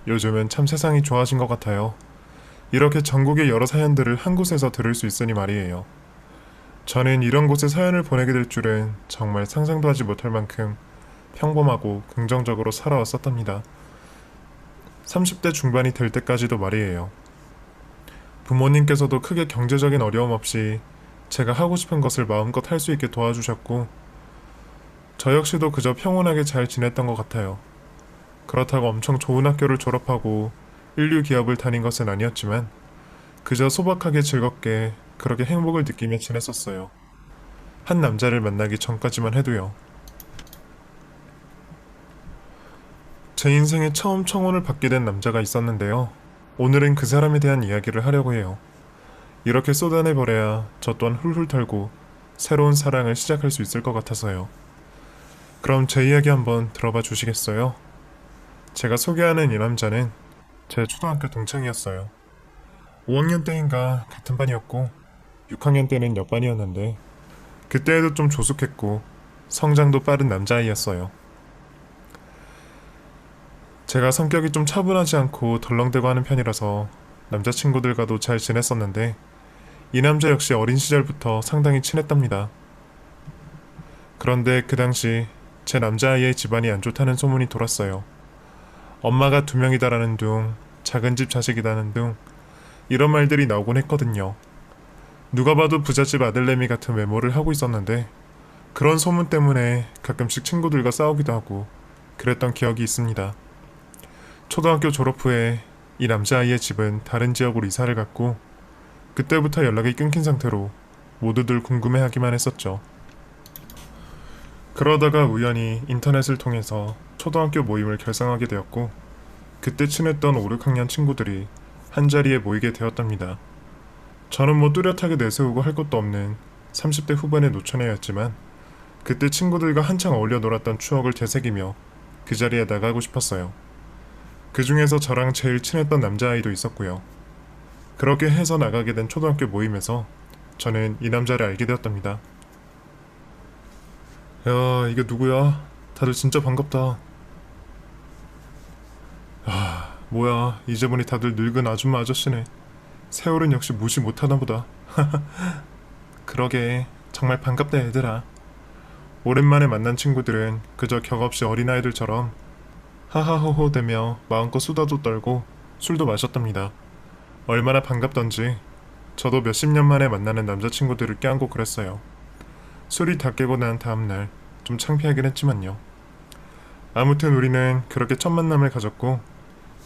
요즘은 참 세상이 좋아진 것 같아요. 이렇게 전국의 여러 사연들을 한 곳에서 들을 수 있으니 말이에요. 저는 이런 곳에 사연을 보내게 될 줄은 정말 상상도 하지 못할 만큼 평범하고 긍정적으로 살아왔었답니다. 30대 중반이 될 때까지도 말이에요. 부모님께서도 크게 경제적인 어려움 없이 제가 하고 싶은 것을 마음껏 할 수 있게 도와주셨고, 저 역시도 그저 평온하게 잘 지냈던 것 같아요. 그렇다고 엄청 좋은 학교를 졸업하고 인류 기업을 다닌 것은 아니었지만, 그저 소박하게 즐겁게 그렇게 행복을 느끼며 지냈었어요. 한 남자를 만나기 전까지만 해도요. 제 인생에 처음 청혼을 받게 된 남자가 있었는데요. 오늘은 그 사람에 대한 이야기를 하려고 해요. 이렇게 쏟아내버려야 저 또한 훌훌 털고 새로운 사랑을 시작할 수 있을 것 같아서요. 그럼 제 이야기 한번 들어봐 주시겠어요? 제가 소개하는 이 남자는 제 초등학교 동창이었어요. 5학년 때인가 같은 반이었고 6학년 때는 옆반이었는데 그때에도 좀 조숙했고 성장도 빠른 남자아이였어요. 제가 성격이 좀 차분하지 않고 덜렁대고 하는 편이라서 남자친구들과도 잘 지냈었는데 이 남자 역시 어린 시절부터 상당히 친했답니다. 그런데 그 당시 제 남자아이의 집안이 안 좋다는 소문이 돌았어요. 엄마가 2명이다라는 둥, 작은 집 자식이다는 둥, 이런 말들이 나오곤 했거든요. 누가 봐도 부잣집 아들내미 같은 외모를 하고 있었는데 그런 소문 때문에 가끔씩 친구들과 싸우기도 하고 그랬던 기억이 있습니다. 초등학교 졸업 후에 이 남자아이의 집은 다른 지역으로 이사를 갔고 그때부터 연락이 끊긴 상태로 모두들 궁금해하기만 했었죠. 그러다가 우연히 인터넷을 통해서 초등학교 모임을 결성하게 되었고 그때 친했던 5, 6학년 친구들이 한자리에 모이게 되었답니다. 저는 뭐 뚜렷하게 내세우고 할 것도 없는 30대 후반의 노처녀였지만 그때 친구들과 한창 어울려 놀았던 추억을 되새기며 그 자리에 나가고 싶었어요. 그 중에서 저랑 제일 친했던 남자아이도 있었고요. 그렇게 해서 나가게 된 초등학교 모임에서 저는 이 남자를 알게 되었답니다. 야, 이게 누구야? 다들 진짜 반갑다. 아, 뭐야, 이제 보니 다들 늙은 아줌마 아저씨네. 세월은 역시 무시 못하나 보다. 그러게, 정말 반갑다 얘들아. 오랜만에 만난 친구들은 그저 격없이 어린아이들처럼 하하호호 대며 마음껏 수다도 떨고 술도 마셨답니다. 얼마나 반갑던지 저도 몇십 년 만에 만나는 남자친구들을 껴안고 그랬어요. 술이 다 깨고 난 다음날 좀 창피하긴 했지만요. 아무튼 우리는 그렇게 첫 만남을 가졌고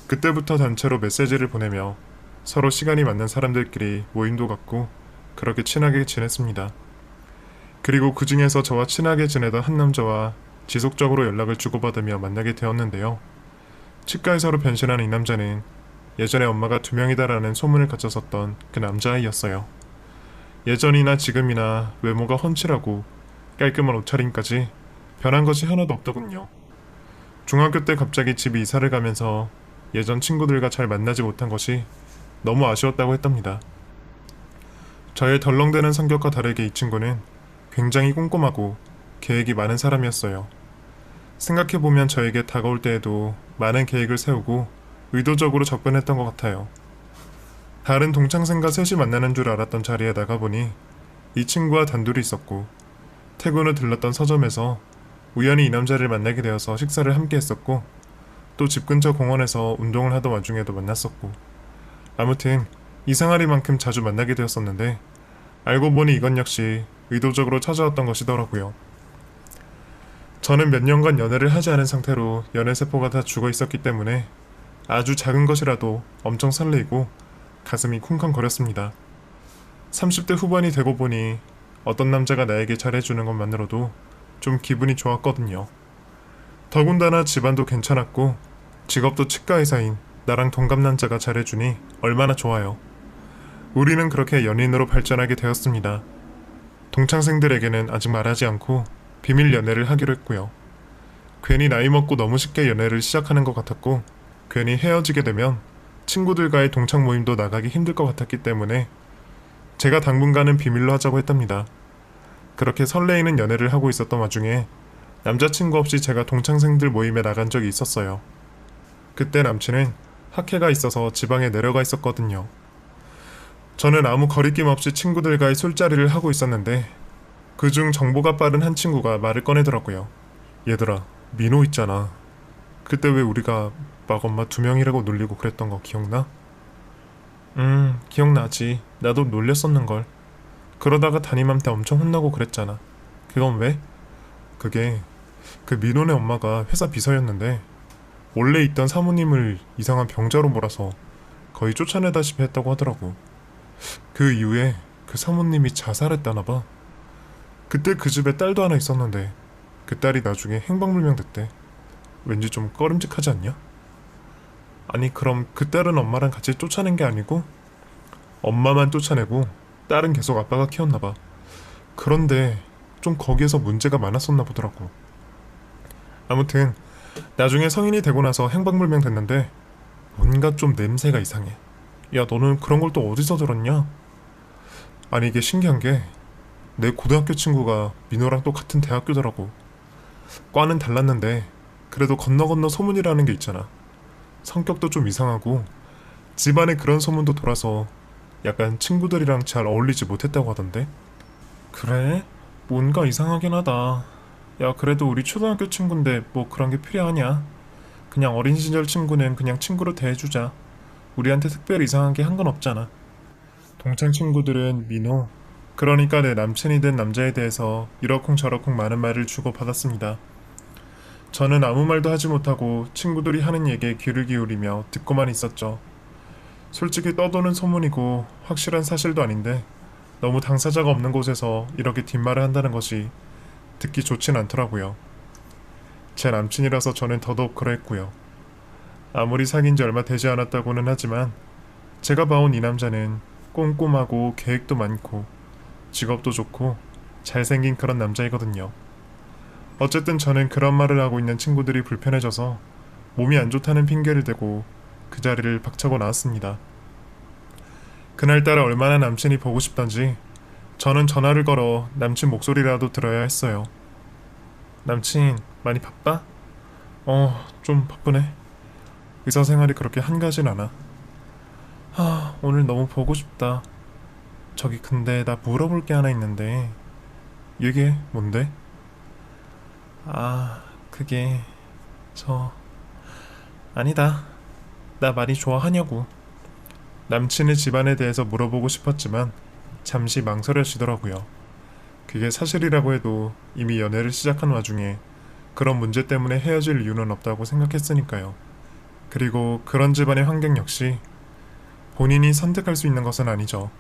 그때부터 단체로 메시지를 보내며 서로 시간이 맞는 사람들끼리 모임도 갖고 그렇게 친하게 지냈습니다. 그리고 그 중에서 저와 친하게 지내던 한 남자와 지속적으로 연락을 주고받으며 만나게 되었는데요. 치과의사로 변신한 이 남자는 예전에 엄마가 2명이다라는 소문을 가졌었던 그 남자아이였어요. 예전이나 지금이나 외모가 훤칠하고 깔끔한 옷차림까지 변한 것이 하나도 없더군요. 중학교 때 갑자기 집 이사를 가면서 예전 친구들과 잘 만나지 못한 것이 너무 아쉬웠다고 했답니다. 저의 덜렁대는 성격과 다르게 이 친구는 굉장히 꼼꼼하고 계획이 많은 사람이었어요. 생각해보면 저에게 다가올 때에도 많은 계획을 세우고 의도적으로 접근했던 것 같아요. 다른 동창생과 셋이 만나는 줄 알았던 자리에 나가보니 이 친구와 단둘이 있었고 퇴근 후 들렀던 서점에서 우연히 이 남자를 만나게 되어서 식사를 함께 했었고 또 집 근처 공원에서 운동을 하던 와중에도 만났었고 아무튼 이상하리만큼 자주 만나게 되었었는데 알고 보니 이건 역시 의도적으로 찾아왔던 것이더라고요. 저는 몇 년간 연애를 하지 않은 상태로 연애세포가 다 죽어 있었기 때문에 아주 작은 것이라도 엄청 설레이고 가슴이 쿵쾅거렸습니다. 30대 후반이 되고 보니 어떤 남자가 나에게 잘해주는 것만으로도 좀 기분이 좋았거든요. 더군다나 집안도 괜찮았고 직업도 치과의사인 나랑 동갑 남자가 잘해주니 얼마나 좋아요. 우리는 그렇게 연인으로 발전하게 되었습니다. 동창생들에게는 아직 말하지 않고 비밀 연애를 하기로 했고요. 괜히 나이 먹고 너무 쉽게 연애를 시작하는 것 같았고 괜히 헤어지게 되면 친구들과의 동창 모임도 나가기 힘들 것 같았기 때문에 제가 당분간은 비밀로 하자고 했답니다. 그렇게 설레이는 연애를 하고 있었던 와중에 남자친구 없이 제가 동창생들 모임에 나간 적이 있었어요. 그때 남친은 학회가 있어서 지방에 내려가 있었거든요. 저는 아무 거리낌 없이 친구들과의 술자리를 하고 있었는데 그중 정보가 빠른 한 친구가 말을 꺼내더라고요. 얘들아, 민호 있잖아. 그때 왜 우리가 막 엄마 2명이라고 놀리고 그랬던 거 기억나? 기억나지. 나도 놀렸었는걸. 그러다가 담임한테 엄청 혼나고 그랬잖아. 그건 왜? 그게 그 민호네 엄마가 회사 비서였는데 원래 있던 사모님을 이상한 병자로 몰아서 거의 쫓아내다시피 했다고 하더라고. 그 이후에 그 사모님이 자살했다나 봐. 그때 그 집에 딸도 하나 있었는데 그 딸이 나중에 행방불명 됐대. 왠지 좀 꺼림직하지 않냐? 아니 그럼 그 딸은 엄마랑 같이 쫓아낸 게 아니고 엄마만 쫓아내고 딸은 계속 아빠가 키웠나 봐. 그런데 좀 거기에서 문제가 많았었나 보더라고. 아무튼 나중에 성인이 되고 나서 행방불명 됐는데 뭔가 좀 냄새가 이상해. 야, 너는 그런 걸 또 어디서 들었냐? 아니 이게 신기한 게 내 고등학교 친구가 민호랑 또 같은 대학교더라고. 과는 달랐는데 그래도 건너 소문이라는 게 있잖아. 성격도 좀 이상하고 집안에 그런 소문도 돌아서 약간 친구들이랑 잘 어울리지 못했다고 하던데. 그래? 뭔가 이상하긴 하다. 야, 그래도 우리 초등학교 친구인데 뭐 그런 게 필요하냐? 그냥 어린 시절 친구는 그냥 친구로 대해주자. 우리한테 특별히 이상한 게 한 건 없잖아. 동창 친구들은 민호, 그러니까 내 남친이 된 남자에 대해서 이러쿵저러쿵 많은 말을 주고받았습니다. 저는 아무 말도 하지 못하고 친구들이 하는 얘기에 귀를 기울이며 듣고만 있었죠. 솔직히 떠도는 소문이고 확실한 사실도 아닌데 너무 당사자가 없는 곳에서 이렇게 뒷말을 한다는 것이 듣기 좋진 않더라고요. 제 남친이라서 저는 더더욱 그랬고요. 아무리 사귄 지 얼마 되지 않았다고는 하지만 제가 봐온 이 남자는 꼼꼼하고 계획도 많고 직업도 좋고 잘생긴 그런 남자이거든요. 어쨌든 저는 그런 말을 하고 있는 친구들이 불편해져서 몸이 안 좋다는 핑계를 대고 그 자리를 박차고 나왔습니다. 그날따라 얼마나 남친이 보고 싶던지 저는 전화를 걸어 남친 목소리라도 들어야 했어요. 남친, 많이 바빠? 좀 바쁘네. 의사 생활이 그렇게 한가진 않아. 오늘 너무 보고 싶다. 저기 근데 나 물어볼 게 하나 있는데. 얘기해, 뭔데? 그게 아니다. 나 많이 좋아하냐고. 남친의 집안에 대해서 물어보고 싶었지만 잠시 망설여지더라고요. 그게 사실이라고 해도 이미 연애를 시작한 와중에 그런 문제 때문에 헤어질 이유는 없다고 생각했으니까요. 그리고 그런 집안의 환경 역시 본인이 선택할 수 있는 것은 아니죠.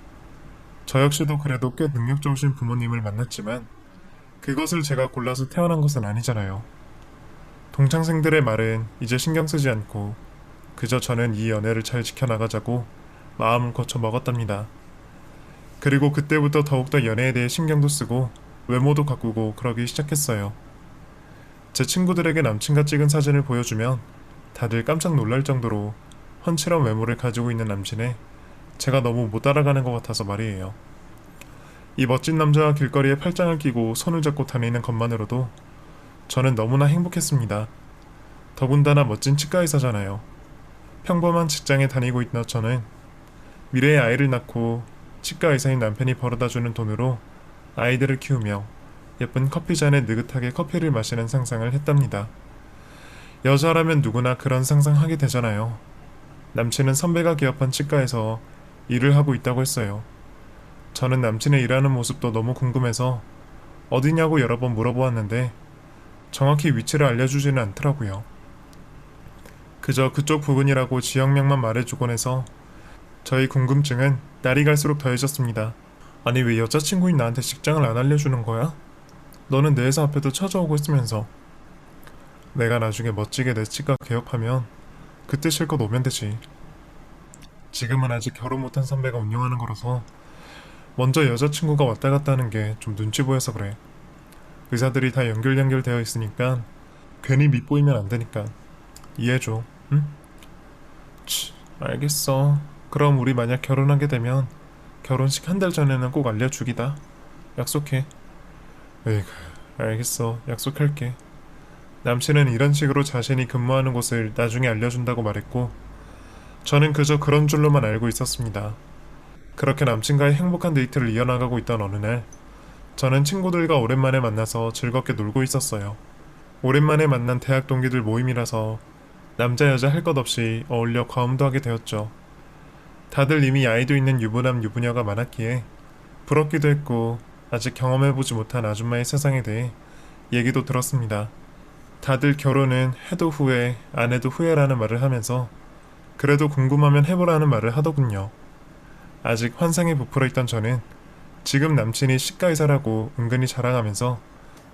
저 역시도 그래도 꽤 능력 좋으신 부모님을 만났지만 그것을 제가 골라서 태어난 것은 아니잖아요. 동창생들의 말은 이제 신경 쓰지 않고 그저 저는 이 연애를 잘 지켜나가자고 마음을 고쳐 먹었답니다. 그리고 그때부터 더욱더 연애에 대해 신경도 쓰고 외모도 가꾸고 그러기 시작했어요. 제 친구들에게 남친과 찍은 사진을 보여주면 다들 깜짝 놀랄 정도로 훤칠한 외모를 가지고 있는 남친에 제가 너무 못 따라가는 것 같아서 말이에요. 이 멋진 남자와 길거리에 팔짱을 끼고 손을 잡고 다니는 것만으로도 저는 너무나 행복했습니다. 더군다나 멋진 치과의사잖아요. 평범한 직장에 다니고 있던 저는 미래의 아이를 낳고 치과의사인 남편이 벌어다주는 돈으로 아이들을 키우며 예쁜 커피잔에 느긋하게 커피를 마시는 상상을 했답니다. 여자라면 누구나 그런 상상하게 되잖아요. 남친은 선배가 개업한 치과에서 일을 하고 있다고 했어요. 저는 남친의 일하는 모습도 너무 궁금해서 어디냐고 여러 번 물어보았는데 정확히 위치를 알려주지는 않더라고요. 그저 그쪽 부근이라고 지역명만 말해주곤 해서 저희 궁금증은 날이 갈수록 더해졌습니다. 아니 왜 여자친구인 나한테 직장을 안 알려주는 거야? 너는 내 회사 앞에도 찾아오고 있으면서. 내가 나중에 멋지게 내 치과 개업하면 그때 실컷 오면 되지. 지금은 아직 결혼 못한 선배가 운영하는 거라서 먼저 여자친구가 왔다 갔다 하는 게 좀 눈치 보여서 그래. 의사들이 다 연결되어 있으니까 괜히 밉보이면 안 되니까 이해해줘, 응? 알겠어. 그럼 우리 만약 결혼하게 되면 결혼식 한 달 전에는 꼭 알려주기다. 약속해. 에이구, 알겠어. 약속할게. 남친은 이런 식으로 자신이 근무하는 곳을 나중에 알려준다고 말했고 저는 그저 그런 줄로만 알고 있었습니다. 그렇게 남친과의 행복한 데이트를 이어나가고 있던 어느 날, 저는 친구들과 오랜만에 만나서 즐겁게 놀고 있었어요. 오랜만에 만난 대학 동기들 모임이라서 남자 여자 할 것 없이 어울려 과음도 하게 되었죠. 다들 이미 아이도 있는 유부남 유부녀가 많았기에 부럽기도 했고 아직 경험해보지 못한 아줌마의 세상에 대해 얘기도 들었습니다. 다들 결혼은 해도 후회, 안 해도 후회라는 말을 하면서 그래도 궁금하면 해보라는 말을 하더군요. 아직 환상에 부풀어 있던 저는 지금 남친이 치과의사라고 은근히 자랑하면서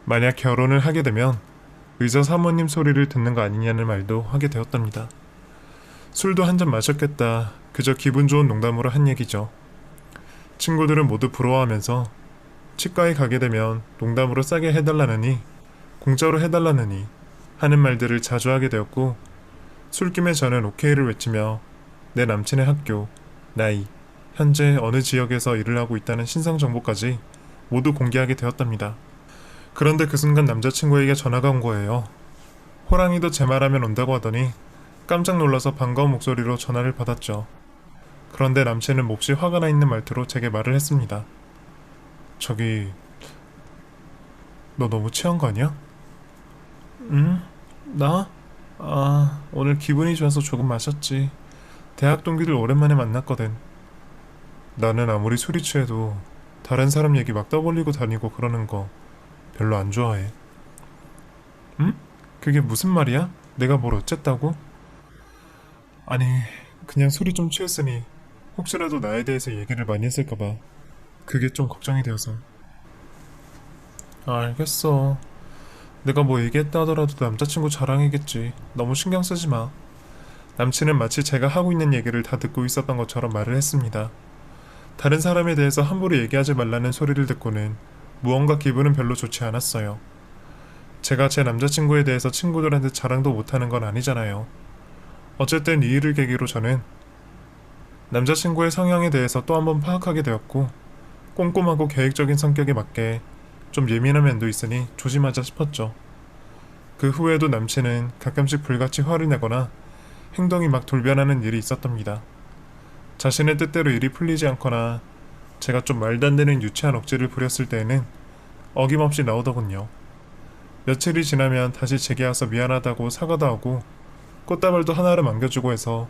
만약 결혼을 하게 되면 의사 사모님 소리를 듣는 거 아니냐는 말도 하게 되었답니다. 술도 한 잔 마셨겠다. 그저 기분 좋은 농담으로 한 얘기죠. 친구들은 모두 부러워하면서 치과에 가게 되면 농담으로 싸게 해달라느니 공짜로 해달라느니 하는 말들을 자주 하게 되었고 술김에 저는 오케이를 외치며 내 남친의 학교, 나이, 현재 어느 지역에서 일을 하고 있다는 신상 정보까지 모두 공개하게 되었답니다. 그런데 그 순간 남자친구에게 전화가 온 거예요. 호랑이도 제 말하면 온다고 하더니 깜짝 놀라서 반가운 목소리로 전화를 받았죠. 그런데 남친은 몹시 화가 나 있는 말투로 제게 말을 했습니다. 저기, 너 너무 취한 거 아니야? 응? 나? 오늘 기분이 좋아서 조금 마셨지. 대학 동기들 오랜만에 만났거든. 나는 아무리 술이 취해도 다른 사람 얘기 막 떠벌리고 다니고 그러는 거 별로 안 좋아해. 응? 그게 무슨 말이야? 내가 뭘 어쨌다고? 아니, 그냥 술이 좀 취했으니 혹시라도 나에 대해서 얘기를 많이 했을까봐 그게 좀 걱정이 되어서. 알겠어. 내가 뭐 얘기했다 하더라도 남자친구 자랑이겠지. 너무 신경 쓰지 마. 남친은 마치 제가 하고 있는 얘기를 다 듣고 있었던 것처럼 말을 했습니다. 다른 사람에 대해서 함부로 얘기하지 말라는 소리를 듣고는 무언가 기분은 별로 좋지 않았어요. 제가 제 남자친구에 대해서 친구들한테 자랑도 못하는 건 아니잖아요. 어쨌든 이 일을 계기로 저는 남자친구의 성향에 대해서 또 한번 파악하게 되었고 꼼꼼하고 계획적인 성격에 맞게 좀 예민한 면도 있으니 조심하자 싶었죠. 그 후에도 남친은 가끔씩 불같이 화를 내거나 행동이 막 돌변하는 일이 있었답니다. 자신의 뜻대로 일이 풀리지 않거나 제가 좀 말도 안 되는 유치한 억지를 부렸을 때에는 어김없이 나오더군요. 며칠이 지나면 다시 제게 와서 미안하다고 사과도 하고 꽃다발도 하나를 안겨주고 해서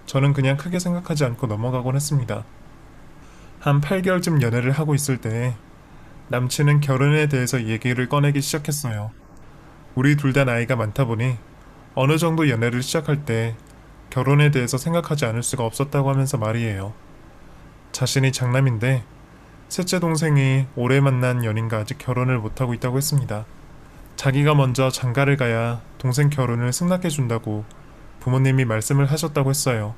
저는 그냥 크게 생각하지 않고 넘어가곤 했습니다. 한 8개월쯤 연애를 하고 있을 때 남친은 결혼에 대해서 얘기를 꺼내기 시작했어요. 우리 둘 다 나이가 많다 보니 어느 정도 연애를 시작할 때 결혼에 대해서 생각하지 않을 수가 없었다고 하면서 말이에요. 자신이 장남인데 셋째 동생이 올해 만난 연인과 아직 결혼을 못하고 있다고 했습니다. 자기가 먼저 장가를 가야 동생 결혼을 승낙해준다고 부모님이 말씀을 하셨다고 했어요.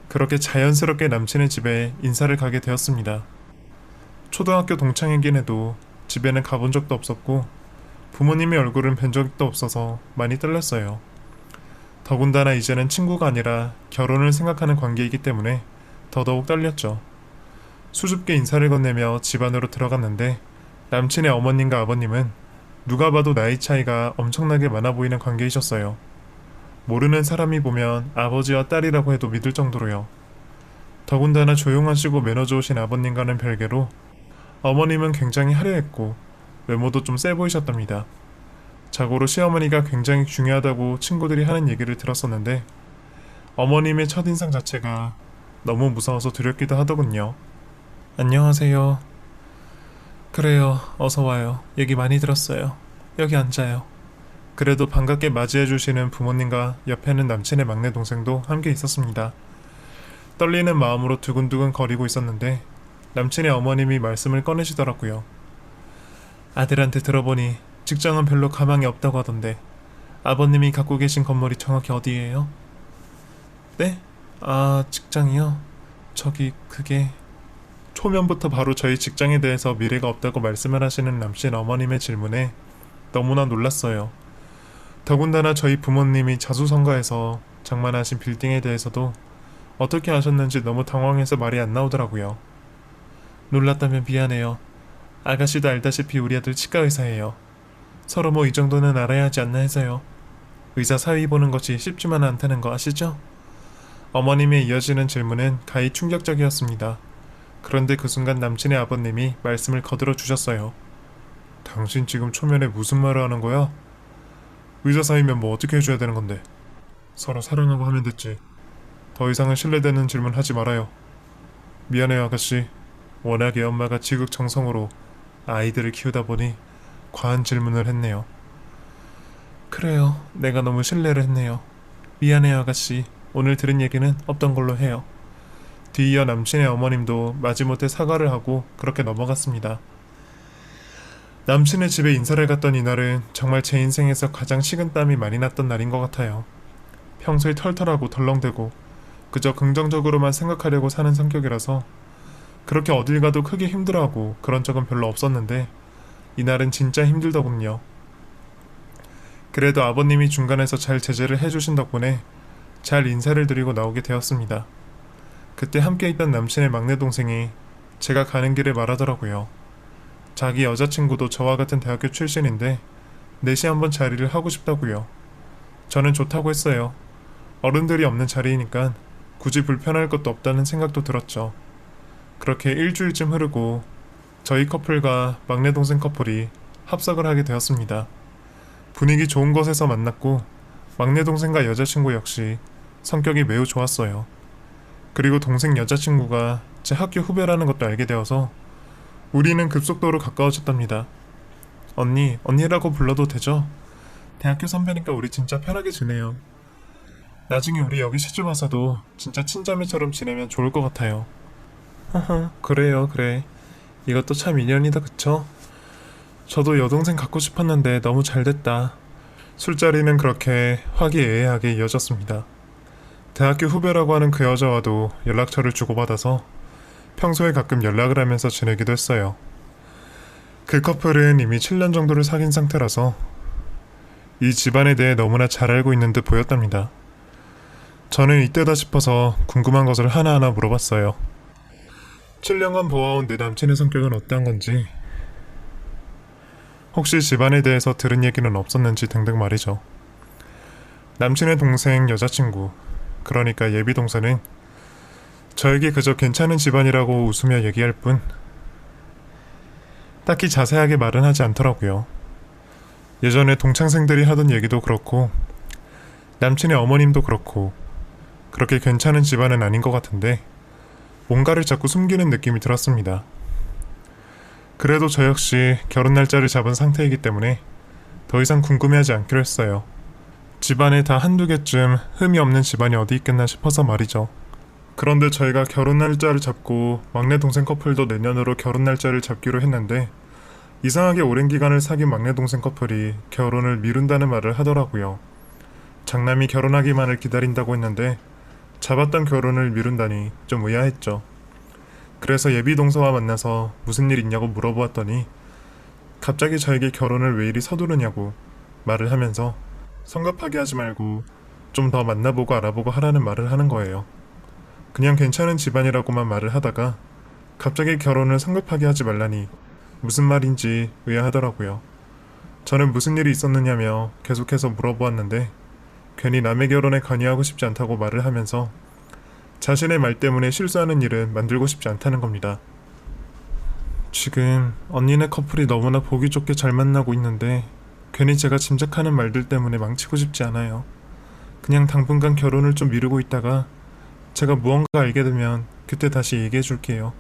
그렇게 자연스럽게 남친의 집에 인사를 가게 되었습니다. 초등학교 동창이긴 해도 집에는 가본 적도 없었고 부모님의 얼굴은 뵌 적도 없어서 많이 떨렸어요. 더군다나 이제는 친구가 아니라 결혼을 생각하는 관계이기 때문에 더더욱 떨렸죠. 수줍게 인사를 건네며 집 안으로 들어갔는데 남친의 어머님과 아버님은 누가 봐도 나이 차이가 엄청나게 많아 보이는 관계이셨어요. 모르는 사람이 보면 아버지와 딸이라고 해도 믿을 정도로요. 더군다나 조용하시고 매너 좋으신 아버님과는 별개로 어머님은 굉장히 화려했고 외모도 좀 세 보이셨답니다. 자고로 시어머니가 굉장히 중요하다고 친구들이 하는 얘기를 들었었는데 어머님의 첫인상 자체가 너무 무서워서 두렵기도 하더군요. 안녕하세요. 그래요. 어서 와요. 얘기 많이 들었어요. 여기 앉아요. 그래도 반갑게 맞이해주시는 부모님과 옆에는 남친의 막내 동생도 함께 있었습니다. 떨리는 마음으로 두근두근 거리고 있었는데 남친의 어머님이 말씀을 꺼내시더라고요. 아들한테 들어보니 직장은 별로 가망이 없다고 하던데 아버님이 갖고 계신 건물이 정확히 어디예요? 네? 직장이요? 그게... 초면부터 바로 저희 직장에 대해서 미래가 없다고 말씀을 하시는 남친 어머님의 질문에 너무나 놀랐어요. 더군다나 저희 부모님이 자수성가해서 장만하신 빌딩에 대해서도 어떻게 아셨는지 너무 당황해서 말이 안 나오더라고요. 놀랐다면 미안해요. 아가씨도 알다시피 우리 아들 치과의사예요. 서로 뭐 이 정도는 알아야 하지 않나 해서요. 의사 사위 보는 것이 쉽지만은 않다는 거 아시죠? 어머님의 이어지는 질문은 가히 충격적이었습니다. 그런데 그 순간 남친의 아버님이 말씀을 거들어 주셨어요. 당신 지금 초면에 무슨 말을 하는 거야? 의사 사이면 뭐 어떻게 해줘야 되는 건데? 서로 사랑하고 하면 됐지. 더 이상은 신뢰되는 질문 하지 말아요. 미안해요 아가씨. 워낙에 엄마가 지극정성으로 아이들을 키우다 보니 과한 질문을 했네요. 그래요. 내가 너무 신뢰를 했네요. 미안해요 아가씨. 오늘 들은 얘기는 없던 걸로 해요. 뒤이어 남친의 어머님도 마지못해 사과를 하고 그렇게 넘어갔습니다. 남친의 집에 인사를 갔던 이날은 정말 제 인생에서 가장 식은땀이 많이 났던 날인 것 같아요. 평소에 털털하고 덜렁대고 그저 긍정적으로만 생각하려고 사는 성격이라서 그렇게 어딜 가도 크게 힘들어하고 그런 적은 별로 없었는데 이날은 진짜 힘들더군요. 그래도 아버님이 중간에서 잘 제재를 해주신 덕분에 잘 인사를 드리고 나오게 되었습니다. 그때 함께 있던 남친의 막내 동생이 제가 가는 길에 말하더라고요. 자기 여자친구도 저와 같은 대학교 출신인데 넷이 한번 자리를 하고 싶다고요. 저는 좋다고 했어요. 어른들이 없는 자리이니까 굳이 불편할 것도 없다는 생각도 들었죠. 그렇게 일주일쯤 흐르고 저희 커플과 막내 동생 커플이 합석을 하게 되었습니다. 분위기 좋은 곳에서 만났고 막내 동생과 여자친구 역시 성격이 매우 좋았어요. 그리고 동생 여자친구가 제 학교 후배라는 것도 알게 되어서 우리는 급속도로 가까워졌답니다. 언니라고 불러도 되죠? 대학교 선배니까 우리 진짜 편하게 지내요. 나중에 우리 여기 시집 와서도 진짜 친자매처럼 지내면 좋을 것 같아요. 하하, 그래요, 그래. 이것도 참 인연이다, 그쵸? 저도 여동생 갖고 싶었는데 너무 잘됐다. 술자리는 그렇게 화기애애하게 이어졌습니다. 대학교 후배라고 하는 그 여자와도 연락처를 주고받아서 평소에 가끔 연락을 하면서 지내기도 했어요. 그 커플은 이미 7년 정도를 사귄 상태라서 이 집안에 대해 너무나 잘 알고 있는 듯 보였답니다. 저는 이때다 싶어서 궁금한 것을 하나하나 물어봤어요. 7년간 보아온 내 남친의 성격은 어떠한 건지, 혹시 집안에 대해서 들은 얘기는 없었는지 등등 말이죠. 남친의 동생 여자친구, 그러니까 예비 동생은 저에게 그저 괜찮은 집안이라고 웃으며 얘기할 뿐 딱히 자세하게 말은 하지 않더라고요. 예전에 동창생들이 하던 얘기도 그렇고 남친의 어머님도 그렇고 그렇게 괜찮은 집안은 아닌 것 같은데 뭔가를 자꾸 숨기는 느낌이 들었습니다. 그래도 저 역시 결혼 날짜를 잡은 상태이기 때문에 더 이상 궁금해하지 않기로 했어요. 집안에 다 한두 개쯤 흠이 없는 집안이 어디 있겠나 싶어서 말이죠. 그런데 저희가 결혼 날짜를 잡고 막내 동생 커플도 내년으로 결혼 날짜를 잡기로 했는데 이상하게 오랜 기간을 사귄 막내 동생 커플이 결혼을 미룬다는 말을 하더라고요. 장남이 결혼하기만을 기다린다고 했는데 잡았던 결혼을 미룬다니 좀 의아했죠. 그래서 예비 동서와 만나서 무슨 일 있냐고 물어보았더니 갑자기 저에게 결혼을 왜 이리 서두르냐고 말을 하면서 성급하게 하지 말고 좀 더 만나보고 알아보고 하라는 말을 하는 거예요. 그냥 괜찮은 집안이라고만 말을 하다가 갑자기 결혼을 성급하게 하지 말라니 무슨 말인지 의아하더라고요. 저는 무슨 일이 있었느냐며 계속해서 물어보았는데 괜히 남의 결혼에 관여하고 싶지 않다고 말을 하면서 자신의 말 때문에 실수하는 일은 만들고 싶지 않다는 겁니다. 지금 언니네 커플이 너무나 보기 좋게 잘 만나고 있는데 괜히 제가 짐작하는 말들 때문에 망치고 싶지 않아요. 그냥 당분간 결혼을 좀 미루고 있다가 제가 무언가 알게 되면 그때 다시 얘기해 줄게요.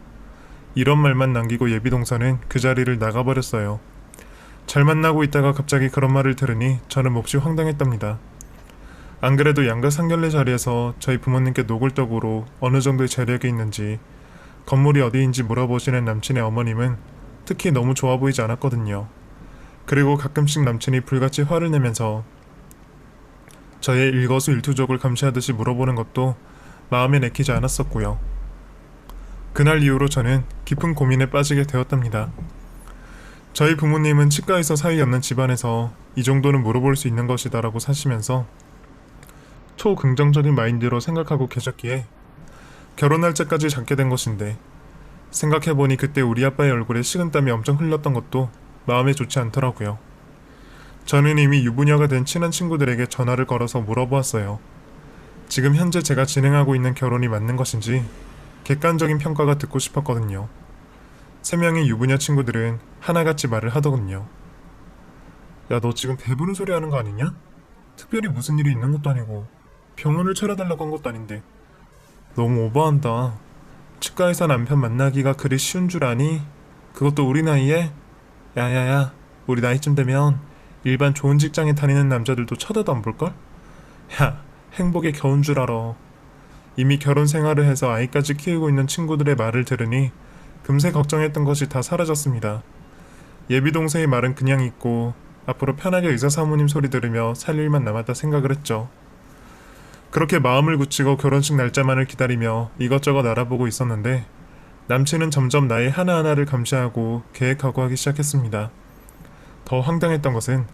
이런 말만 남기고 예비 동서는 그 자리를 나가버렸어요. 잘 만나고 있다가 갑자기 그런 말을 들으니 저는 몹시 황당했답니다. 안 그래도 양가 상견례 자리에서 저희 부모님께 노골적으로 어느 정도의 재력이 있는지 건물이 어디인지 물어보시는 남친의 어머님은 특히 너무 좋아 보이지 않았거든요. 그리고 가끔씩 남친이 불같이 화를 내면서 저의 일거수일투족을 감시하듯이 물어보는 것도 마음에 내키지 않았었고요. 그날 이후로 저는 깊은 고민에 빠지게 되었답니다. 저희 부모님은 치과에서 사이 없는 집안에서 이 정도는 물어볼 수 있는 것이다라고 사시면서 초긍정적인 마인드로 생각하고 계셨기에 결혼 날짜까지 잡게 된 것인데 생각해보니 그때 우리 아빠의 얼굴에 식은땀이 엄청 흘렀던 것도 마음에 좋지 않더라고요. 저는 이미 유부녀가 된 친한 친구들에게 전화를 걸어서 물어보았어요. 지금 현재 제가 진행하고 있는 결혼이 맞는 것인지 객관적인 평가가 듣고 싶었거든요. 3명의 유부녀 친구들은 하나같이 말을 하더군요. 야, 너 지금 배부른 소리 하는 거 아니냐? 특별히 무슨 일이 있는 것도 아니고 병원을 차려달라고 한 것도 아닌데 너무 오버한다. 치과에서 남편 만나기가 그리 쉬운 줄 아니? 그것도 우리 나이에? 야야야, 우리 나이쯤 되면 일반 좋은 직장에 다니는 남자들도 쳐다도 안 볼걸? 야, 행복에 겨운 줄 알아. 이미 결혼 생활을 해서 아이까지 키우고 있는 친구들의 말을 들으니 금세 걱정했던 것이 다 사라졌습니다. 예비 동생의 말은 그냥 있고 앞으로 편하게 의사 사모님 소리 들으며 살 일만 남았다 생각을 했죠. 그렇게 마음을 굳히고 결혼식 날짜만을 기다리며 이것저것 알아보고 있었는데 남친은 점점 나의 하나하나를 감시하고 계획하고 하기 시작했습니다. 더 황당했던 것은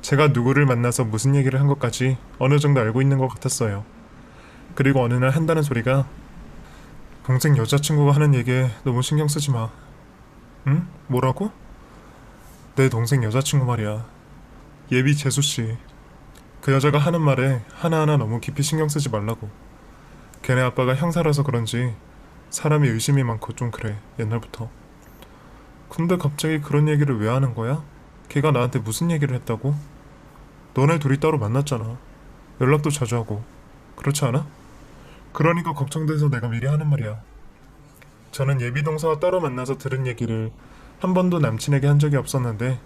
제가 누구를 만나서 무슨 얘기를 한 것까지 어느 정도 알고 있는 것 같았어요. 그리고 어느 날 한다는 소리가 동생 여자친구가 하는 얘기에 너무 신경 쓰지 마. 응? 뭐라고? 내 동생 여자친구 말이야. 예비 재수씨. 그 여자가 하는 말에 하나하나 너무 깊이 신경 쓰지 말라고. 걔네 아빠가 형사라서 그런지 사람이 의심이 많고 좀 그래, 옛날부터. 근데 갑자기 그런 얘기를 왜 하는 거야? 걔가 나한테 무슨 얘기를 했다고? 너네 둘이 따로 만났잖아. 연락도 자주 하고. 그렇지 않아? 그러니까 걱정돼서 내가 미리 하는 말이야. 저는 예비 동서와 따로 만나서 들은 얘기를 한 번도 남친에게 한 적이 없었는데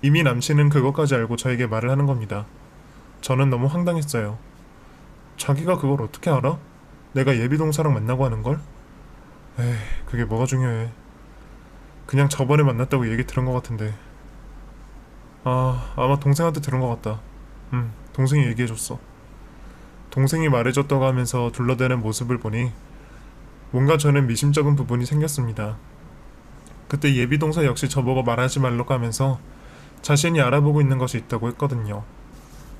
이미 남친은 그것까지 알고 저에게 말을 하는 겁니다. 저는 너무 황당했어요. 자기가 그걸 어떻게 알아? 내가 예비 동서랑 만나고 하는 걸? 에이, 그게 뭐가 중요해. 그냥 저번에 만났다고 얘기 들은 것 같은데. 아마 동생한테 들은 것 같다. 동생이 얘기해줬어. 동생이 말해줬다고 하면서 둘러대는 모습을 보니 뭔가 저는 미심쩍은 부분이 생겼습니다. 그때 예비 동서 역시 저보고 말하지 말라고 하면서 자신이 알아보고 있는 것이 있다고 했거든요.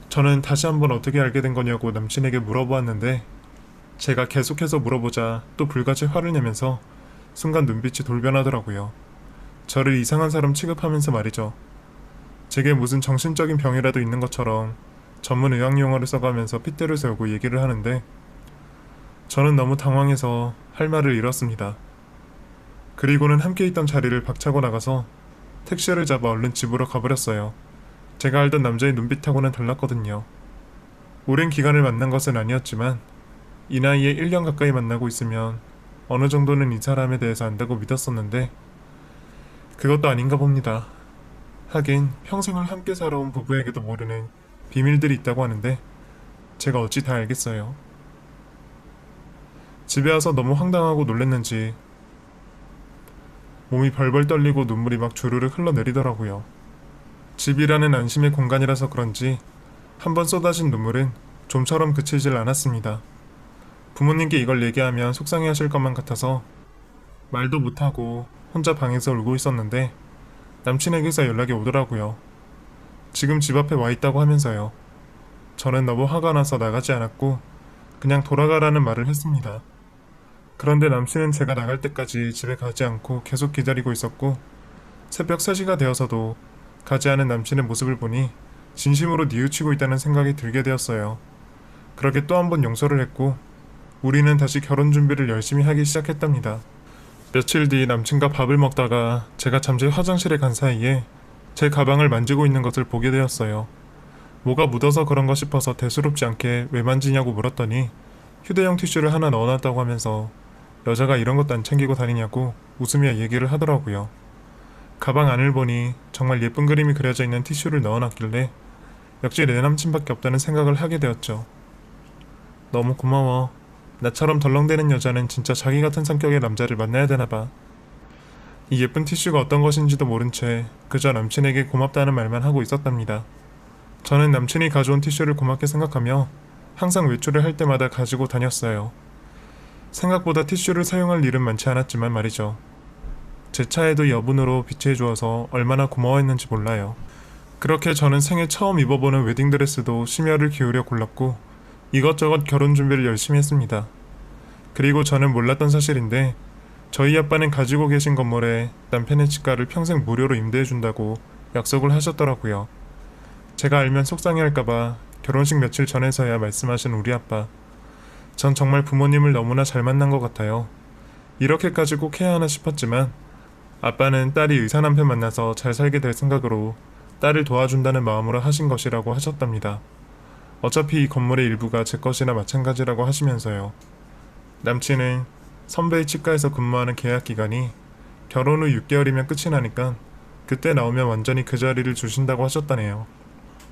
저는 다시 한번 어떻게 알게 된 거냐고 남친에게 물어보았는데 제가 계속해서 물어보자 또 불같이 화를 내면서 순간 눈빛이 돌변하더라고요. 저를 이상한 사람 취급하면서 말이죠. 제게 무슨 정신적인 병이라도 있는 것처럼 전문 의학 용어를 써가면서 핏대를 세우고 얘기를 하는데 저는 너무 당황해서 할 말을 잃었습니다. 그리고는 함께 있던 자리를 박차고 나가서 택시를 잡아 얼른 집으로 가버렸어요. 제가 알던 남자의 눈빛하고는 달랐거든요. 오랜 기간을 만난 것은 아니었지만 이 나이에 1년 가까이 만나고 있으면 어느 정도는 이 사람에 대해서 안다고 믿었었는데 그것도 아닌가 봅니다. 하긴 평생을 함께 살아온 부부에게도 모르는 비밀들이 있다고 하는데 제가 어찌 다 알겠어요. 집에 와서 너무 황당하고 놀랬는지 몸이 벌벌 떨리고 눈물이 막 주르르 흘러내리더라고요. 집이라는 안심의 공간이라서 그런지 한번 쏟아진 눈물은 좀처럼 그치질 않았습니다. 부모님께 이걸 얘기하면 속상해하실 것만 같아서 말도 못하고 혼자 방에서 울고 있었는데 남친에게서 연락이 오더라고요. 지금 집 앞에 와 있다고 하면서요. 저는 너무 화가 나서 나가지 않았고 그냥 돌아가라는 말을 했습니다. 그런데 남친은 제가 나갈 때까지 집에 가지 않고 계속 기다리고 있었고 새벽 3시가 되어서도 가지 않은 남친의 모습을 보니 진심으로 뉘우치고 있다는 생각이 들게 되었어요. 그렇게 또 한 번 용서를 했고 우리는 다시 결혼 준비를 열심히 하기 시작했답니다. 며칠 뒤 남친과 밥을 먹다가 제가 잠시 화장실에 간 사이에 제 가방을 만지고 있는 것을 보게 되었어요. 뭐가 묻어서 그런가 싶어서 대수롭지 않게 왜 만지냐고 물었더니 휴대용 티슈를 하나 넣어놨다고 하면서 여자가 이런 것도 안 챙기고 다니냐고 웃으며 얘기를 하더라고요. 가방 안을 보니 정말 예쁜 그림이 그려져 있는 티슈를 넣어놨길래 역시 내 남친밖에 없다는 생각을 하게 되었죠. 너무 고마워. 나처럼 덜렁대는 여자는 진짜 자기 같은 성격의 남자를 만나야 되나봐. 이 예쁜 티슈가 어떤 것인지도 모른 채 그저 남친에게 고맙다는 말만 하고 있었답니다. 저는 남친이 가져온 티슈를 고맙게 생각하며 항상 외출을 할 때마다 가지고 다녔어요. 생각보다 티슈를 사용할 일은 많지 않았지만 말이죠. 제 차에도 여분으로 비치해주어서 얼마나 고마워했는지 몰라요. 그렇게 저는 생애 처음 입어보는 웨딩드레스도 심혈을 기울여 골랐고 이것저것 결혼 준비를 열심히 했습니다. 그리고 저는 몰랐던 사실인데 저희 아빠는 가지고 계신 건물에 남편의 치과를 평생 무료로 임대해준다고 약속을 하셨더라고요. 제가 알면 속상해할까봐 결혼식 며칠 전에서야 말씀하신 우리 아빠. 전 정말 부모님을 너무나 잘 만난 것 같아요. 이렇게까지 꼭 해야 하나 싶었지만 아빠는 딸이 의사 남편 만나서 잘 살게 될 생각으로 딸을 도와준다는 마음으로 하신 것이라고 하셨답니다. 어차피 이 건물의 일부가 제 것이나 마찬가지라고 하시면서요. 남친은 선배의 치과에서 근무하는 계약 기간이 결혼 후 6개월이면 끝이 나니까 그때 나오면 완전히 그 자리를 주신다고 하셨다네요.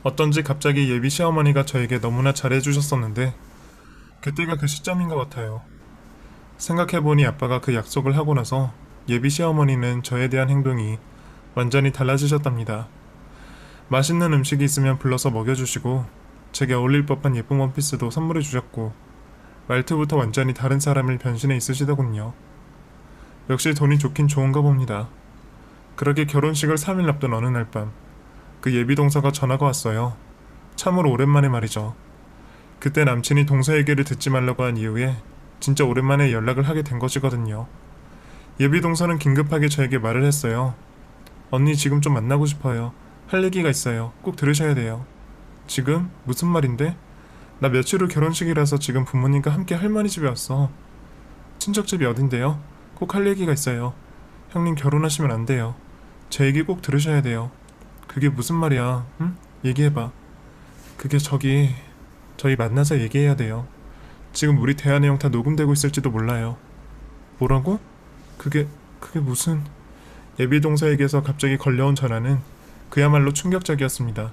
어떤지 갑자기 예비 시어머니가 저에게 너무나 잘해주셨었는데 그때가 그 시점인 것 같아요. 생각해보니 아빠가 그 약속을 하고 나서 예비 시어머니는 저에 대한 행동이 완전히 달라지셨답니다. 맛있는 음식이 있으면 불러서 먹여주시고 제게 어울릴 법한 예쁜 원피스도 선물해 주셨고 말투부터 완전히 다른 사람을 변신해 있으시더군요. 역시 돈이 좋긴 좋은가 봅니다. 그렇게 결혼식을 3일 앞둔 어느 날 밤 그 예비 동서가 전화가 왔어요. 참으로 오랜만에 말이죠. 그때 남친이 동서 얘기를 듣지 말라고 한 이후에 진짜 오랜만에 연락을 하게 된 것이거든요. 예비 동서는 긴급하게 저에게 말을 했어요. 언니 지금 좀 만나고 싶어요. 할 얘기가 있어요. 꼭 들으셔야 돼요. 지금? 무슨 말인데? 나 며칠 후 결혼식이라서 지금 부모님과 함께 할머니 집에 왔어. 친척집이 어딘데요? 꼭 할 얘기가 있어요. 형님 결혼하시면 안 돼요. 제 얘기 꼭 들으셔야 돼요. 그게 무슨 말이야? 응? 얘기해봐. 그게 저희 만나서 얘기해야 돼요. 지금 우리 대화 내용 다 녹음되고 있을지도 몰라요. 뭐라고? 그게 무슨... 예비 동서에게서 갑자기 걸려온 전화는 그야말로 충격적이었습니다.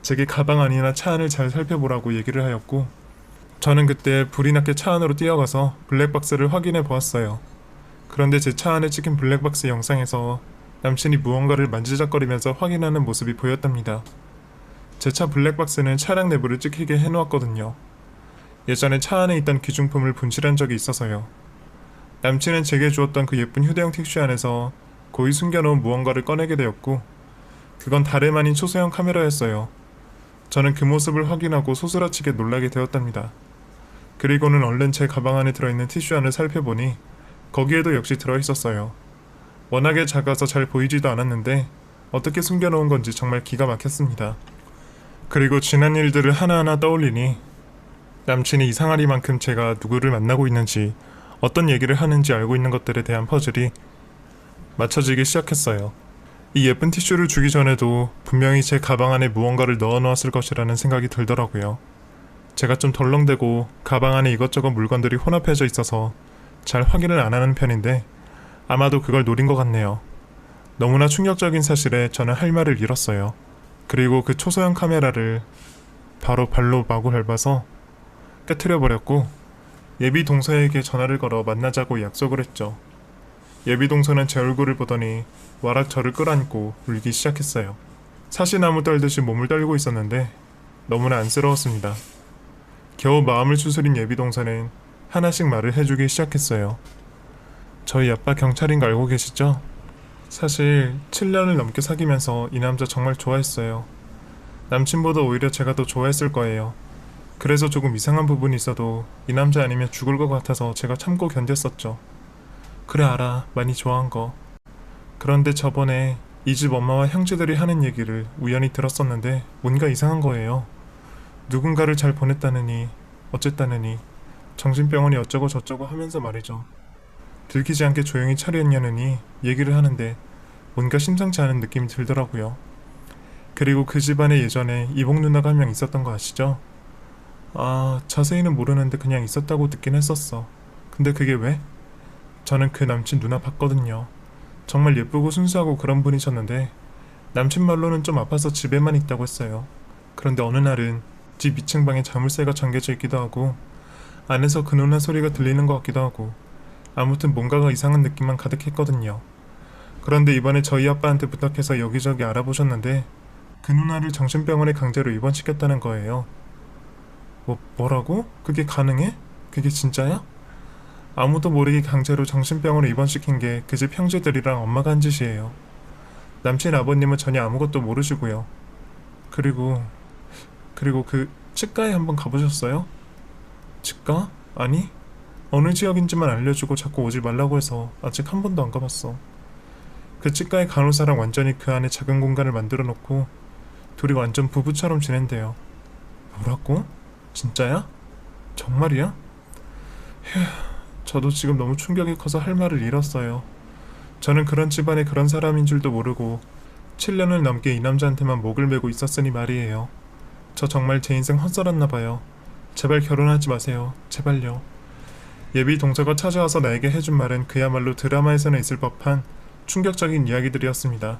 제게 가방 안이나 차 안을 잘 살펴보라고 얘기를 하였고 저는 그때 불이 났게 차 안으로 뛰어가서 블랙박스를 확인해 보았어요. 그런데 제 차 안에 찍힌 블랙박스 영상에서 남친이 무언가를 만지작거리면서 확인하는 모습이 보였답니다. 제 차 블랙박스는 차량 내부를 찍히게 해놓았거든요. 예전에 차 안에 있던 귀중품을 분실한 적이 있어서요. 남친은 제게 주었던 그 예쁜 휴대용 티슈 안에서 고이 숨겨놓은 무언가를 꺼내게 되었고 그건 다름 아닌 초소형 카메라였어요. 저는 그 모습을 확인하고 소스라치게 놀라게 되었답니다. 그리고는 얼른 제 가방 안에 들어있는 티슈 안을 살펴보니 거기에도 역시 들어있었어요. 워낙에 작아서 잘 보이지도 않았는데 어떻게 숨겨놓은 건지 정말 기가 막혔습니다. 그리고 지난 일들을 하나하나 떠올리니 남친이 이상하리만큼 제가 누구를 만나고 있는지 어떤 얘기를 하는지 알고 있는 것들에 대한 퍼즐이 맞춰지기 시작했어요. 이 예쁜 티슈를 주기 전에도 분명히 제 가방 안에 무언가를 넣어놓았을 것이라는 생각이 들더라고요. 제가 좀 덜렁대고 가방 안에 이것저것 물건들이 혼합해져 있어서 잘 확인을 안 하는 편인데 아마도 그걸 노린 것 같네요. 너무나 충격적인 사실에 저는 할 말을 잃었어요. 그리고 그 초소형 카메라를 바로 발로 마구 밟아서 깨트려버렸고 예비 동서에게 전화를 걸어 만나자고 약속을 했죠. 예비 동서는 제 얼굴을 보더니 와락 저를 끌어안고 울기 시작했어요. 사시나무 떨듯이 몸을 떨고 있었는데 너무나 안쓰러웠습니다. 겨우 마음을 추스린 예비 동서는 하나씩 말을 해주기 시작했어요. 저희 아빠 경찰인 거 알고 계시죠? 사실 7년을 넘게 사귀면서 이 남자 정말 좋아했어요. 남친보다 오히려 제가 더 좋아했을 거예요. 그래서 조금 이상한 부분이 있어도 이 남자 아니면 죽을 것 같아서 제가 참고 견뎠었죠. 그래 알아. 많이 좋아한 거. 그런데 저번에 이 집 엄마와 형제들이 하는 얘기를 우연히 들었었는데 뭔가 이상한 거예요. 누군가를 잘 보냈다느니 어쨌다느니 정신병원이 어쩌고 저쩌고 하면서 말이죠. 들키지 않게 조용히 차렸냐느니 얘기를 하는데 뭔가 심상치 않은 느낌이 들더라고요. 그리고 그 집안에 예전에 이복 누나가 한 명 있었던 거 아시죠? 자세히는 모르는데 그냥 있었다고 듣긴 했었어. 근데 그게 왜? 저는 그 남친 누나 봤거든요. 정말 예쁘고 순수하고 그런 분이셨는데 남친 말로는 좀 아파서 집에만 있다고 했어요. 그런데 어느 날은 집 2층 방에 자물쇠가 잠겨져 있기도 하고 안에서 그 누나 소리가 들리는 것 같기도 하고 아무튼 뭔가가 이상한 느낌만 가득했거든요. 그런데 이번에 저희 아빠한테 부탁해서 여기저기 알아보셨는데 그 누나를 정신병원에 강제로 입원시켰다는 거예요. 뭐라고? 그게 가능해? 그게 진짜야? 아무도 모르게 강제로 정신병원에 입원시킨 게 그 집 형제들이랑 엄마가 한 짓이에요. 남친 아버님은 전혀 아무것도 모르시고요. 그리고 그 치과에 한번 가보셨어요? 치과? 아니? 어느 지역인지만 알려주고 자꾸 오지 말라고 해서 아직 한 번도 안 가봤어. 그 치과의 간호사랑 완전히 그 안에 작은 공간을 만들어 놓고 둘이 완전 부부처럼 지낸대요. 뭐라고? 진짜야? 정말이야? 저도 지금 너무 충격이 커서 할 말을 잃었어요. 저는 그런 집안의 그런 사람인 줄도 모르고 7년을 넘게 이 남자한테만 목을 메고 있었으니 말이에요. 저 정말 제 인생 헛살았나 봐요. 제발 결혼하지 마세요. 제발요. 예비 동서가 찾아와서 나에게 해준 말은 그야말로 드라마에서나 있을 법한 충격적인 이야기들이었습니다.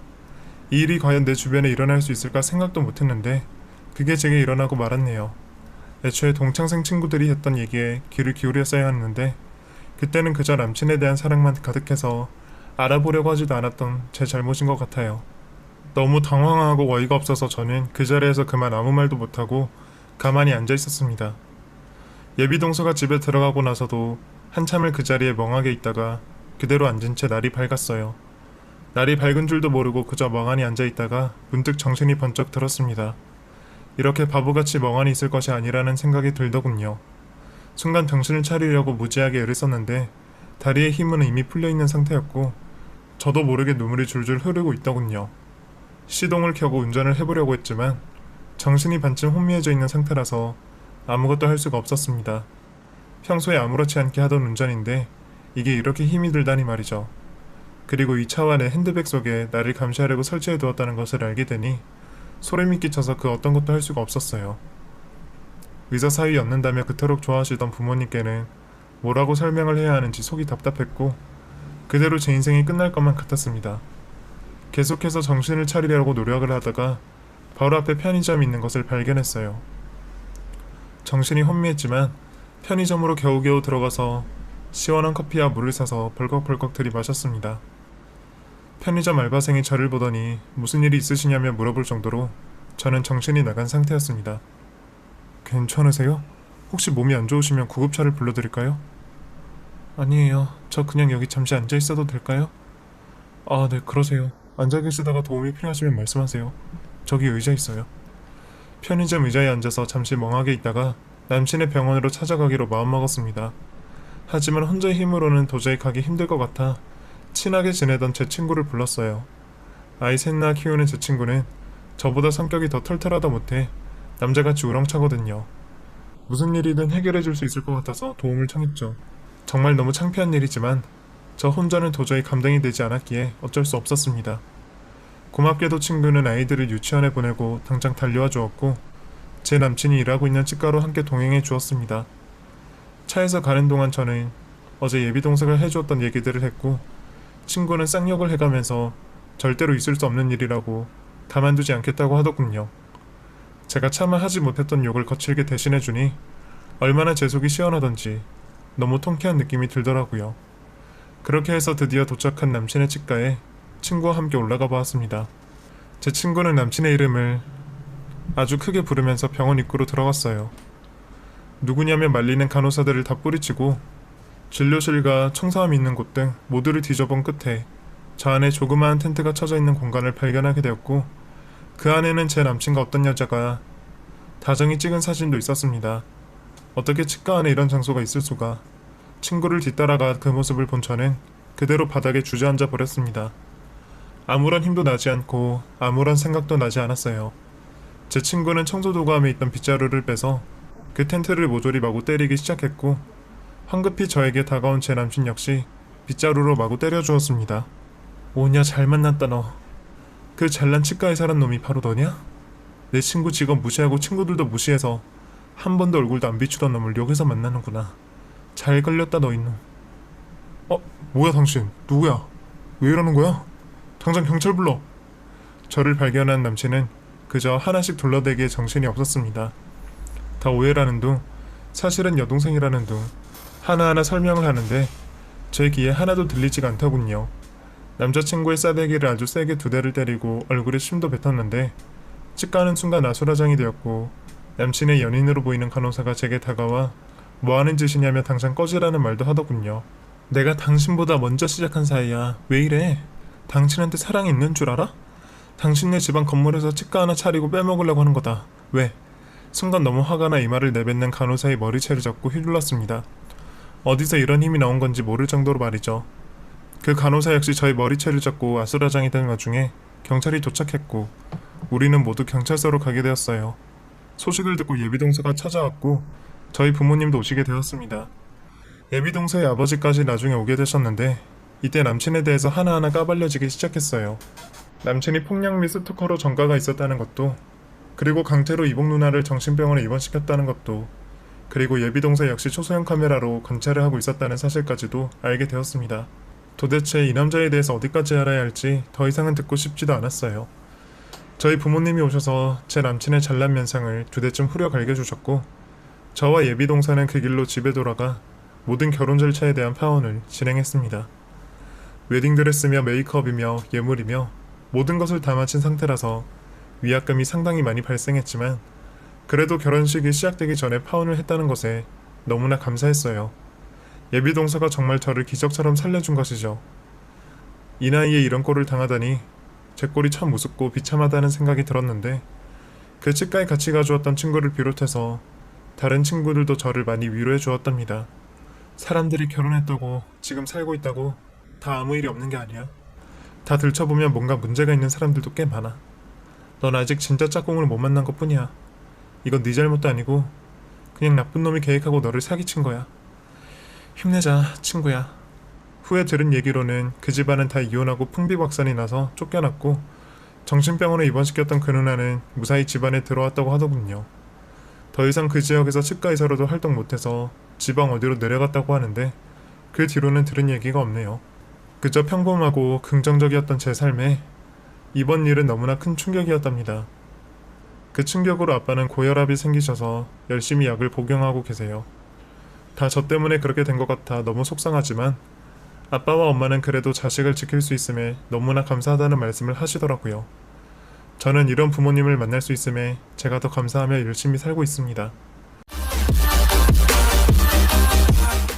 이 일이 과연 내 주변에 일어날 수 있을까 생각도 못했는데 그게 제게 일어나고 말았네요. 애초에 동창생 친구들이 했던 얘기에 귀를 기울였어야 했는데 그때는 그저 남친에 대한 사랑만 가득해서 알아보려고 하지도 않았던 제 잘못인 것 같아요. 너무 당황하고 어이가 없어서 저는 그 자리에서 그만 아무 말도 못하고 가만히 앉아 있었습니다. 예비 동서가 집에 들어가고 나서도 한참을 그 자리에 멍하게 있다가 그대로 앉은 채 날이 밝았어요. 날이 밝은 줄도 모르고 그저 멍하니 앉아 있다가 문득 정신이 번쩍 들었습니다. 이렇게 바보같이 멍하니 있을 것이 아니라는 생각이 들더군요. 순간 정신을 차리려고 무지하게 애를 썼는데 다리의 힘은 이미 풀려있는 상태였고 저도 모르게 눈물이 줄줄 흐르고 있더군요. 시동을 켜고 운전을 해보려고 했지만 정신이 반쯤 혼미해져 있는 상태라서 아무것도 할 수가 없었습니다. 평소에 아무렇지 않게 하던 운전인데 이게 이렇게 힘이 들다니 말이죠. 그리고 이 차와 내 핸드백 속에 나를 감시하려고 설치해 두었다는 것을 알게 되니 소름이 끼쳐서 그 어떤 것도 할 수가 없었어요. 의사 사위 엮는다며 그토록 좋아하시던 부모님께는 뭐라고 설명을 해야 하는지 속이 답답했고 그대로 제 인생이 끝날 것만 같았습니다. 계속해서 정신을 차리려고 노력을 하다가 바로 앞에 편의점이 있는 것을 발견했어요. 정신이 혼미했지만 편의점으로 겨우겨우 들어가서 시원한 커피와 물을 사서 벌컥벌컥 들이마셨습니다. 편의점 알바생이 저를 보더니 무슨 일이 있으시냐며 물어볼 정도로 저는 정신이 나간 상태였습니다. 괜찮으세요? 혹시 몸이 안 좋으시면 구급차를 불러드릴까요? 아니에요. 저 그냥 여기 잠시 앉아 있어도 될까요? 아, 네, 그러세요. 앉아 계시다가 도움이 필요하시면 말씀하세요. 저기 의자 있어요. 편의점 의자에 앉아서 잠시 멍하게 있다가 남친의 병원으로 찾아가기로 마음먹었습니다. 하지만 혼자의 힘으로는 도저히 가기 힘들 것 같아 친하게 지내던 제 친구를 불렀어요. 아이 셋나 키우는 제 친구는 저보다 성격이 더 털털하다 못해 남자같이 우렁차거든요. 무슨 일이든 해결해 줄 수 있을 것 같아서 도움을 청했죠. 정말 너무 창피한 일이지만 저 혼자는 도저히 감당이 되지 않았기에 어쩔 수 없었습니다. 고맙게도 친구는 아이들을 유치원에 보내고 당장 달려와 주었고 제 남친이 일하고 있는 치과로 함께 동행해 주었습니다. 차에서 가는 동안 저는 어제 예비 동서가 해주었던 얘기들을 했고 친구는 쌍욕을 해가면서 절대로 있을 수 없는 일이라고 가만두지 않겠다고 하더군요. 제가 차마 하지 못했던 욕을 거칠게 대신해주니 얼마나 제 속이 시원하던지 너무 통쾌한 느낌이 들더라고요. 그렇게 해서 드디어 도착한 남친의 치과에 친구와 함께 올라가 보았습니다. 제 친구는 남친의 이름을 아주 크게 부르면서 병원 입구로 들어갔어요. 누구냐며 말리는 간호사들을 다 뿌리치고 진료실과 청소함이 있는 곳 등 모두를 뒤져본 끝에 저 안에 조그마한 텐트가 쳐져 있는 공간을 발견하게 되었고 그 안에는 제 남친과 어떤 여자가 다정히 찍은 사진도 있었습니다. 어떻게 치과 안에 이런 장소가 있을 수가. 친구를 뒤따라가 그 모습을 본 저는 그대로 바닥에 주저앉아 버렸습니다. 아무런 힘도 나지 않고 아무런 생각도 나지 않았어요. 제 친구는 청소도구함에 있던 빗자루를 빼서 그 텐트를 모조리 마구 때리기 시작했고 황급히 저에게 다가온 제 남친 역시 빗자루로 마구 때려주었습니다. 오냐 잘 만났다 너. 그 잘난 치과에 사는 놈이 바로 너냐? 내 친구 직업 무시하고 친구들도 무시해서 한 번도 얼굴도 안 비추던 놈을 여기서 만나는구나. 잘 걸렸다 너 이놈. 뭐야 당신 누구야? 왜 이러는 거야? 당장 경찰 불러. 저를 발견한 남친은 그저 하나씩 둘러대기에 정신이 없었습니다. 다 오해라는 둥 사실은 여동생이라는 둥 하나하나 설명을 하는데 제 귀에 하나도 들리지가 않더군요. 남자친구의 싸대기를 아주 세게 2대를 때리고 얼굴에 침도 뱉었는데 치과는 순간 아수라장이 되었고 남친의 연인으로 보이는 간호사가 제게 다가와 뭐하는 짓이냐며 당장 꺼지라는 말도 하더군요. 내가 당신보다 먼저 시작한 사이야. 왜 이래? 당신한테 사랑이 있는 줄 알아? 당신네 집안 건물에서 치과 하나 차리고 빼먹으려고 하는 거다. 왜? 순간 너무 화가 나 이 말을 내뱉는 간호사의 머리채를 잡고 휘둘렀습니다. 어디서 이런 힘이 나온 건지 모를 정도로 말이죠. 그 간호사 역시 저의 머리채를 잡고 아수라장이 된 와중에 경찰이 도착했고 우리는 모두 경찰서로 가게 되었어요. 소식을 듣고 예비동서가 찾아왔고 저희 부모님도 오시게 되었습니다. 예비 동서의 아버지까지 나중에 오게 되셨는데 이때 남친에 대해서 하나하나 까발려지기 시작했어요. 남친이 폭력 및 스토커로 전과가 있었다는 것도, 그리고 강제로 이복 누나를 정신병원에 입원시켰다는 것도, 그리고 예비 동서 역시 초소형 카메라로 관찰을 하고 있었다는 사실까지도 알게 되었습니다. 도대체 이 남자에 대해서 어디까지 알아야 할지 더 이상은 듣고 싶지도 않았어요. 저희 부모님이 오셔서 제 남친의 잘난 면상을 두 대쯤 후려 갈겨주셨고, 저와 예비 동서는 그 길로 집에 돌아가 모든 결혼 절차에 대한 파혼을 진행했습니다. 웨딩드레스며 메이크업이며 예물이며 모든 것을 다 마친 상태라서 위약금이 상당히 많이 발생했지만, 그래도 결혼식이 시작되기 전에 파혼을 했다는 것에 너무나 감사했어요. 예비 동서가 정말 저를 기적처럼 살려준 것이죠. 이 나이에 이런 꼴을 당하다니 제 꼴이 참 우습고 비참하다는 생각이 들었는데, 그 치과에 같이 가주었던 친구를 비롯해서 다른 친구들도 저를 많이 위로해 주었답니다. 사람들이 결혼했다고 지금 살고 있다고 다 아무 일이 없는 게 아니야. 다 들춰보면 뭔가 문제가 있는 사람들도 꽤 많아. 넌 아직 진짜 짝꿍을 못 만난 것 뿐이야. 이건 네 잘못도 아니고 그냥 나쁜 놈이 계획하고 너를 사기친 거야. 힘내자, 친구야. 후에 들은 얘기로는 그 집안은 다 이혼하고 풍비박산이 나서 쫓겨났고, 정신병원에 입원시켰던 그 누나는 무사히 집안에 들어왔다고 하더군요. 더 이상 그 지역에서 치과의사로도 활동 못해서 지방 어디로 내려갔다고 하는데, 그 뒤로는 들은 얘기가 없네요. 그저 평범하고 긍정적이었던 제 삶에 이번 일은 너무나 큰 충격이었답니다. 그 충격으로 아빠는 고혈압이 생기셔서 열심히 약을 복용하고 계세요. 다 저 때문에 그렇게 된 것 같아 너무 속상하지만, 아빠와 엄마는 그래도 자식을 지킬 수 있음에 너무나 감사하다는 말씀을 하시더라고요. 저는 이런 부모님을 만날 수 있음에 제가 더 감사하며 열심히 살고 있습니다.